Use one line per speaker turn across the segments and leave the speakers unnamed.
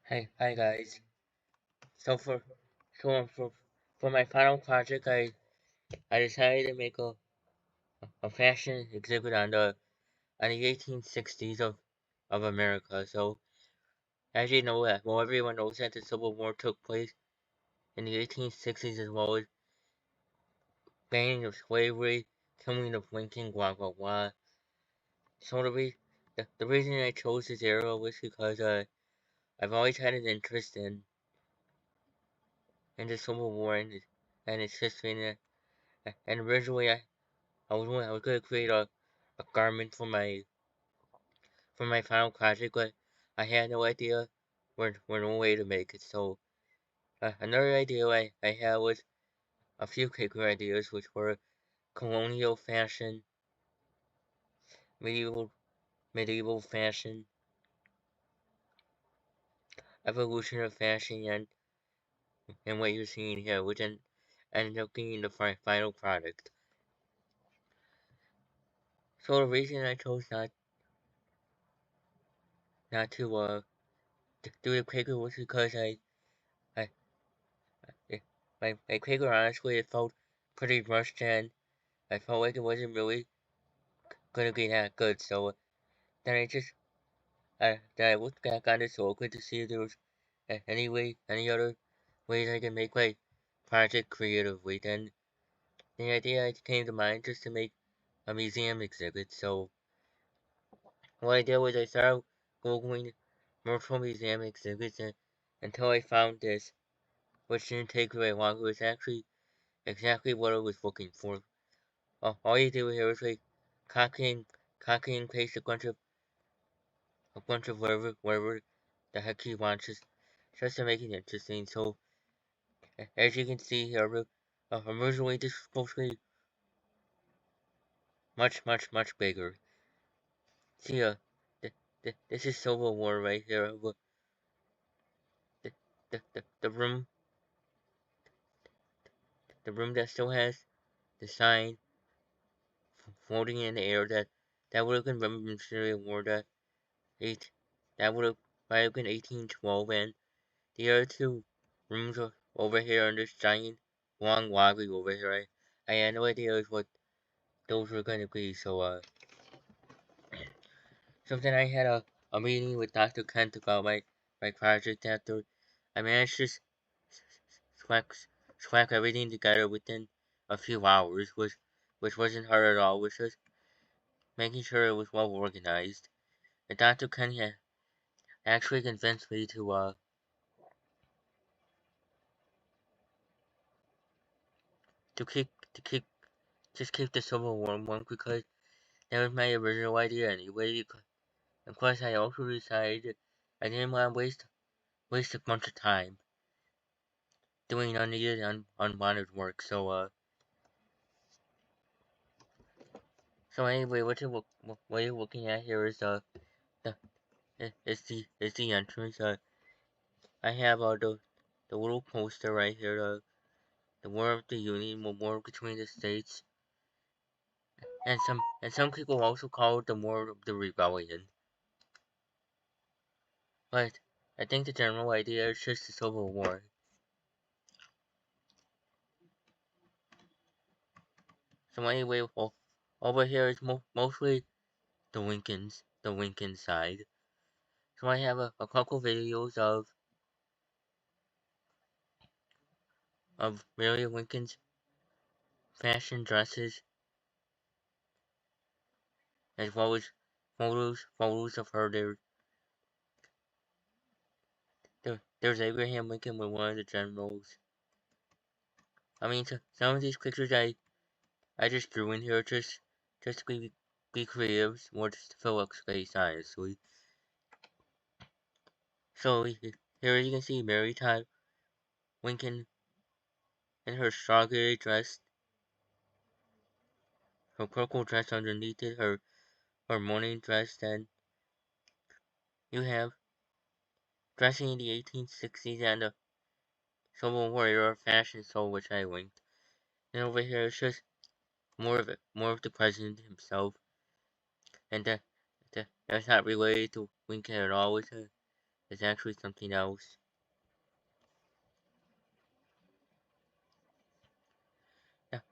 Hi guys. So for so for my final project, I decided to make a fashion exhibit on the 1860s of America. So as you know, everyone knows that the Civil War took place in the 1860s, as well as banning of slavery, killing of Lincoln, blah blah blah. So the reason I chose this era was because I've always had an interest in the Civil War and its history, and originally I was gonna create a garment for my final project, but I had no idea where no way to make it. So another idea I had was a few quicker ideas, which were colonial fashion, medieval medieval fashion, evolution of fashion, and what you're seeing here, which ended up being the final product. So the reason I chose not to do the quicker was because I Yeah, my Quaker honestly it felt pretty rushed, and I felt like it wasn't really gonna be that good. So then then I looked back on it so open to see if there was any other ways I can make my project creatively. Then the idea came to mind just to make a museum exhibit. So what I did was I started googling virtual museum exhibits until I found this, which didn't take very long. It was actually exactly what I was looking for. All you do here is like copy and paste a bunch of whatever the heck you want, just to make it interesting. So as you can see here, originally this was supposed to be much bigger. See, this is Civil War right here. The, the room that still has the sign floating in the air that would have been Revolutionary War eight that would have might have been 1812, and the other two rooms are over here on this giant long lobby over here. I had no idea what those were going to be. So then I had a meeting with Dr. Kent about my project after I managed to slack, slack everything together within a few hours, which wasn't hard at all, which was making sure it was well organized. And Dr. Kent had actually convinced me to keep just keep the Civil War one because that was my original idea anyway. And plus, I also decided I didn't want to waste a bunch of time doing unneeded, unwanted work. So anyway, what you're looking at here is the is the entrance. I have the little poster right here. The War of the Union, the war between the states, and some people also call it the War of the Rebellion. But I think the general idea is just the Civil War. So anyway, well, over here is mostly the Lincoln side. So I have a couple videos of Mary Lincoln's fashion dresses, as well as photos of her. There's Abraham Lincoln with one of the generals. I mean, so, some of these pictures I just drew in here just to be creative, or just to fill up space, honestly. So here you can see Mary Todd Lincoln in her strawberry dress, her purple dress underneath it, her morning dress. Then you have dressing in the 1860s and the Civil War era fashion show, which I linked. And over here it's just more of the president himself, and that's not related to Lincoln at all. is actually something else.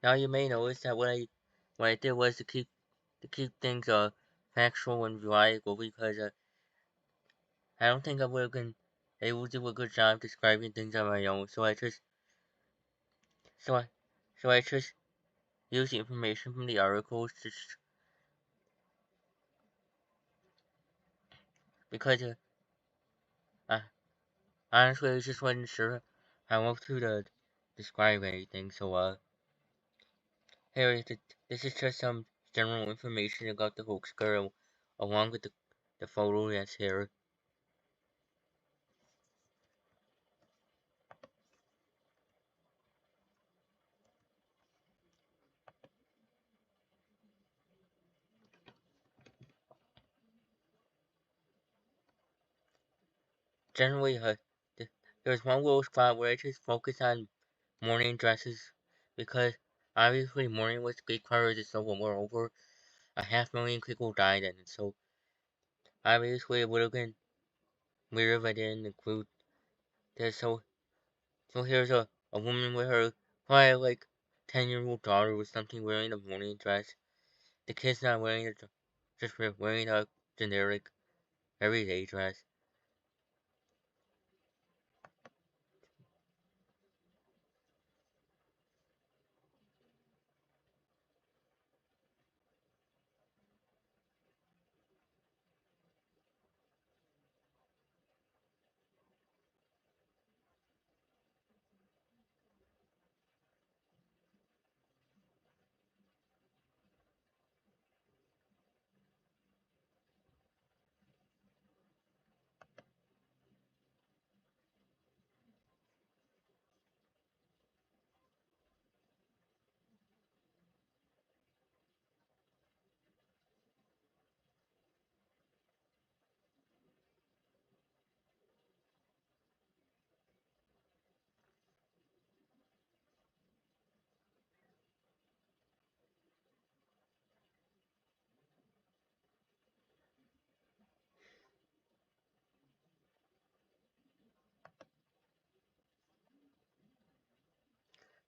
Now you may notice that what I did was to keep things factual and reliable because I don't think I would have been able to do a good job describing things on my own. So I so I just use the information from the articles because I honestly I just wasn't sure how else to describe anything. So here this is just some general information about the hoax girl along with the photo that's here. Generally, there's one little spot where I just focus on morning dresses because obviously morning was a big part of the Civil War. Over 500,000 people died in it, so obviously it would have been weird if I didn't include this. So here's a woman with her probably like 10-year-old daughter with something wearing a morning dress. The kid's not wearing just wearing a generic everyday dress.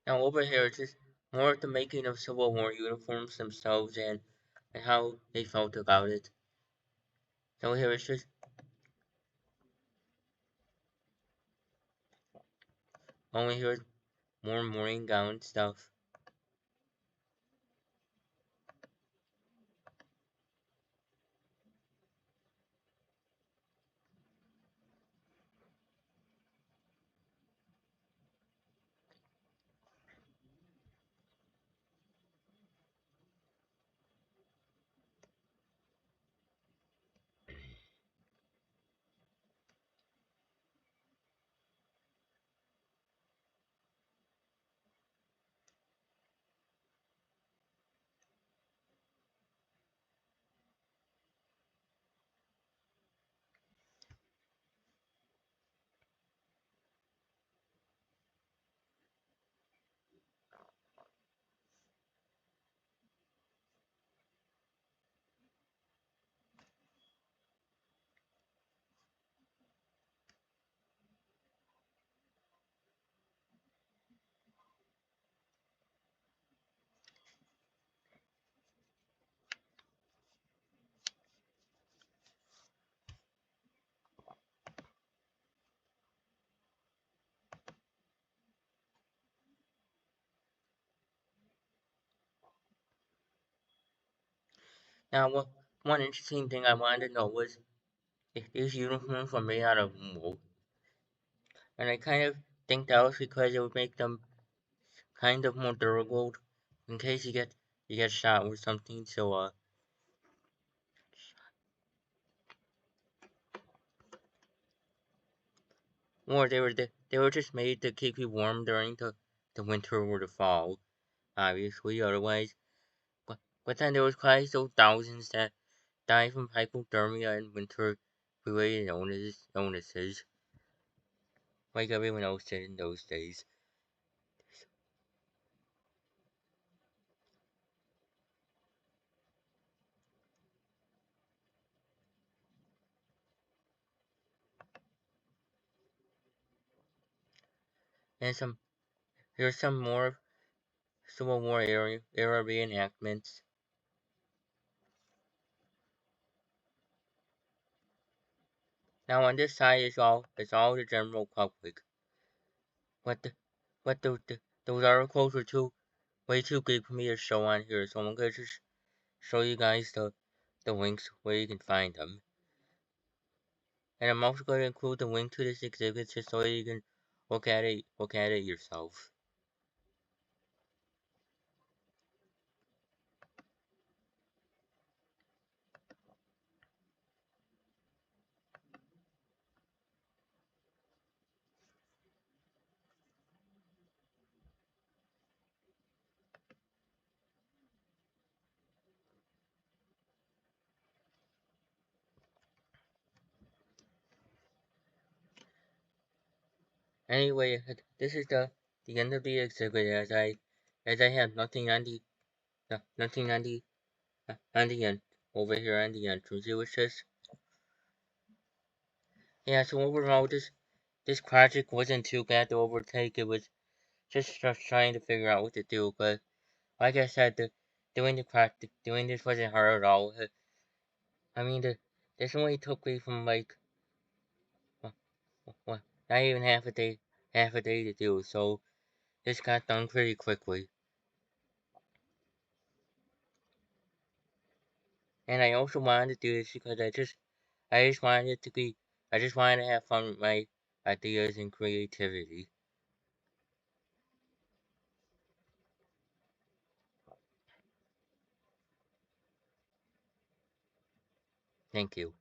Now over here, it's just more of the making of Civil War uniforms themselves and how they felt about it. So here it's just only here's more morning gown stuff. Now one interesting thing I wanted to know was if these uniforms were made out of wool. And I kind of think that was because it would make them kind of more durable in case you get shot or something. So or they were just made to keep you warm during the winter or the fall, obviously. Otherwise, but then there was quite still thousands that died from hypothermia and winter related illnesses, like everyone else did in those days. and here's some more Civil War era reenactments. Now on this side is all the general public. But those articles are way too big for me to show on here, so I'm gonna just show you guys the links where you can find them. And I'm also going to include the link to this exhibit just so you can look at it yourself. Anyway, this is the end of the exhibit as I have nothing on the end over here on the entrance. It was just yeah. So overall, this project wasn't too bad to overtake. It was just trying to figure out what to do. But like I said, doing this wasn't hard at all. I mean, this only took me from like well, not even half a day to do. So this got done pretty quickly. And I also wanted to do this because I just wanted it to be I just wanted to have fun with my ideas and creativity. Thank you.